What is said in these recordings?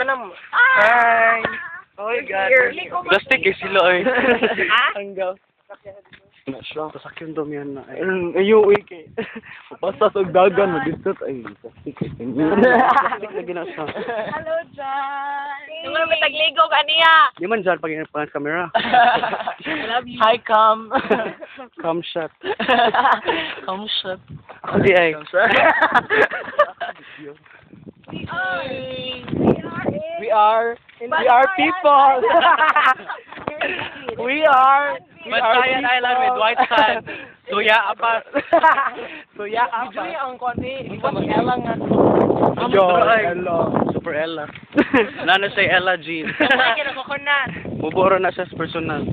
Kanam. Hi. Oh my God. Plastic eh sila ay. Hanggaw. Na siya. Pasakyan daw yan na. Ayun, kay. Pasta sa dagan, mag-distot. Ay, plastic eh. Plastic na gina siya. Hello, John. Naman may tagligo ka niya. Di man dyan pag pangat camera. I love you. Hi, Cam. Cam shot. Cam shot. Ako di ay. We are people. We are Bantayan Island with white sand. Suya apas. Suya apas. Joy ang koni. Ikaw Ella nga. Ella. Super Ella. Nana say Ella Jean. Ay, kinakukunan. Buburo na siya sa personal.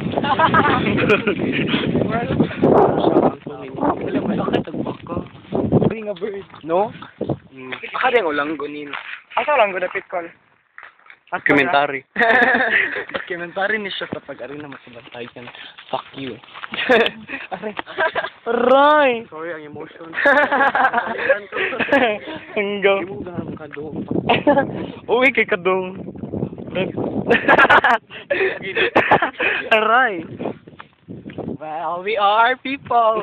Bring a bird. No? Aka din ulang gunin. Asa lang go dapit call. Documentary. Documentary ni siya sa pag-ari na masabantay yan. Fuck you. Aray! Sorry ang emotion. Hanggang. Imugang kadong. Uwi kay kadong. Aray! Well, we are people.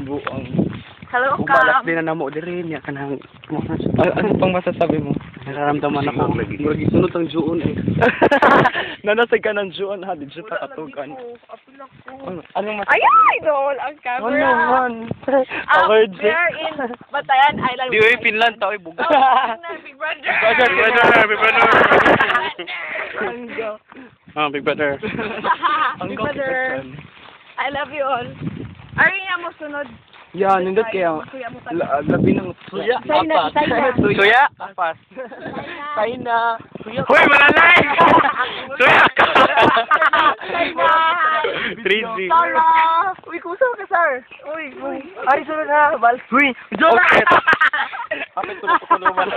Buang. Hello, Ubalak Cam. din na namo diri niya kanang Ano pang masasabi mo? nararamdaman ako. Murag sunod ang juon eh. Nanasay ka ng juan ha, di siya pakatugan. Anong mas... Ay, idol! Ang camera. Ano man? We are in Batayan Island. Di oy Finland ta oy buga. Big brother. Big brother. Hanggang. Big brother. Big brother. I love you all. Ari nga mo sunod. Yeah, nindot kaya. Kuya mo Labi ng suya. Sayna. Suya apas. Sayna. Hoy malalay. Suya ka. Sayna. 3G. Sara. Uy, kusa ka, sir. Uy. Ari sunod na bal. Uy, Jonah. Kapit ko na po naman.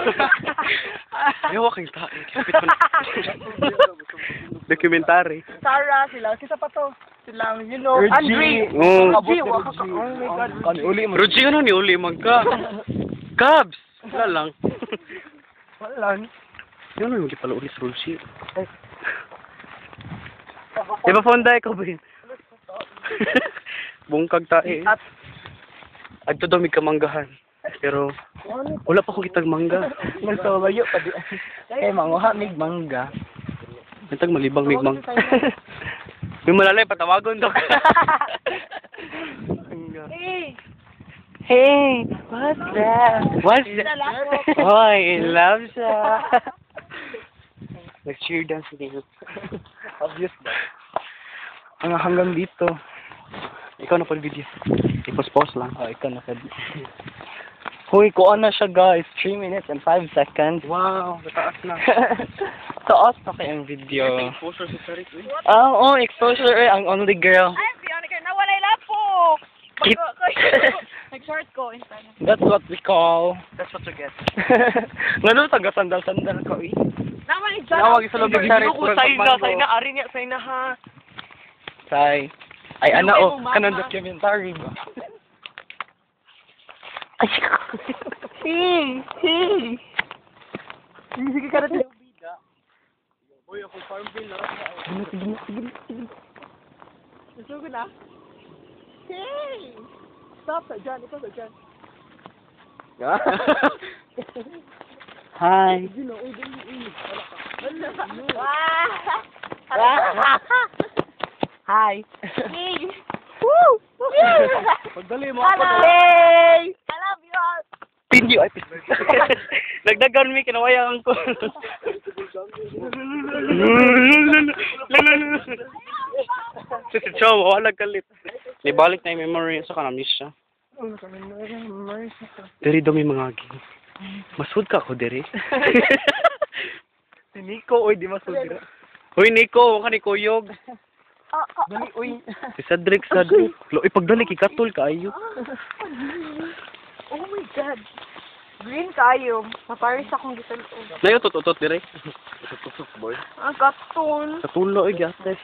Ayaw kang tae. Kapit ko na. Documentary. Sara, sila. Sisa pa to. Silang, you know. Andre. Oh. Rudy, oh my God. Ano uli mo? Rudy, ano ni uli magka? Cubs! Wala lang. Wala. Yun ano yung pala uli sa Rudy. Diba Fonda, ikaw ba yun? Bungkag tae. Adto daw may kamanggahan. Pero, wala pa akong kitag mangga. Nagsawayo pa di. Kay manguha mig mangga. Nantag malibang may mang. May malalay, patawagon daw. Hey. Hey, what's that? What's that? Hoy, in love siya. Nag-cheer dance dito. Obvious ba? Hanggang dito. Ikaw na pa video. I-pause lang. Oh, ikaw na pwede. Hoy, kuha na siya guys. 3 minutes and 5 seconds. Wow, nataas na. Taas pa kayang video. Exposure si Sarit, eh. Oh, exposure eh. Ang only girl. Ay, Bianca, nawalay lapo. Nag-short ko. That's what we call. That's what you get. Ngano taga sandal-sandal ko eh. Nawalay dyan. Nawag isa lang Hindi ko sayna, ari niya sayna ha. Say. Ay ana oh, kanang documentary ba? Ay. Hey. Sige ka na. Uy, ako farm bill na. Sige. Gusto ko na. Hey! Stop sa dyan. Ito sa dyan. Hi. Hi. Hey! Woo! Pagdali mo Hello! Hey! I love you all. Pinyo ay nagdagan mi kinawayang ko. Si Chow, wala galit. May balik na yung memory sa kanamiss siya. Diri daw may mga agi. Masud ka ako, Diri. Si Nico oy di masudira. Uy, Nico, ka ni Kuyog. Dali uy. Si Cedric, Cedric. Lo, ipagdali, kikatul ka, ayo. Oh my God. Green kayo. Maparis akong gital ko. Nayo, tututot, Diri. Tututot, boy. Ang katon. Sa tulo, ay, gates.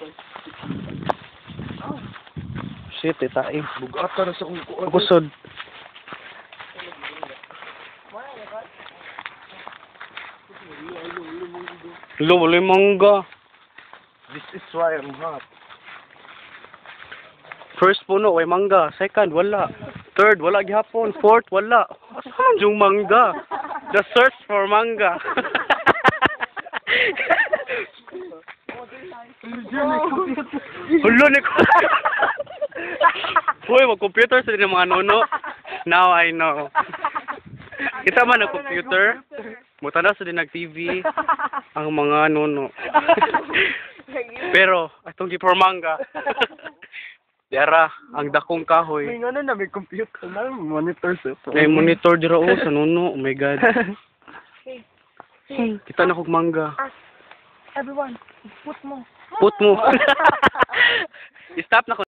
Shit, tae. Bugat ka na sa kung Kusod. Hello, wala yung mangga. This is why I'm hot. First puno, way mangga. Second, wala. Third, wala gihapon. Fourth, wala. Asan yung mangga? The search for manga. Hulo ni ko. Hoy, mag-computer sa mga nono. Now I know. Kita man ang computer. Mutana sa din nag-TV ang mga nono. Pero, atong for manga. Dara, ang dakong kahoy. May nga na may computer na, monitor sa ito. May monitor dira o sa nono. Oh my God. Kita na kog mangga. Everyone, put mo. Put mo. Stop na ko.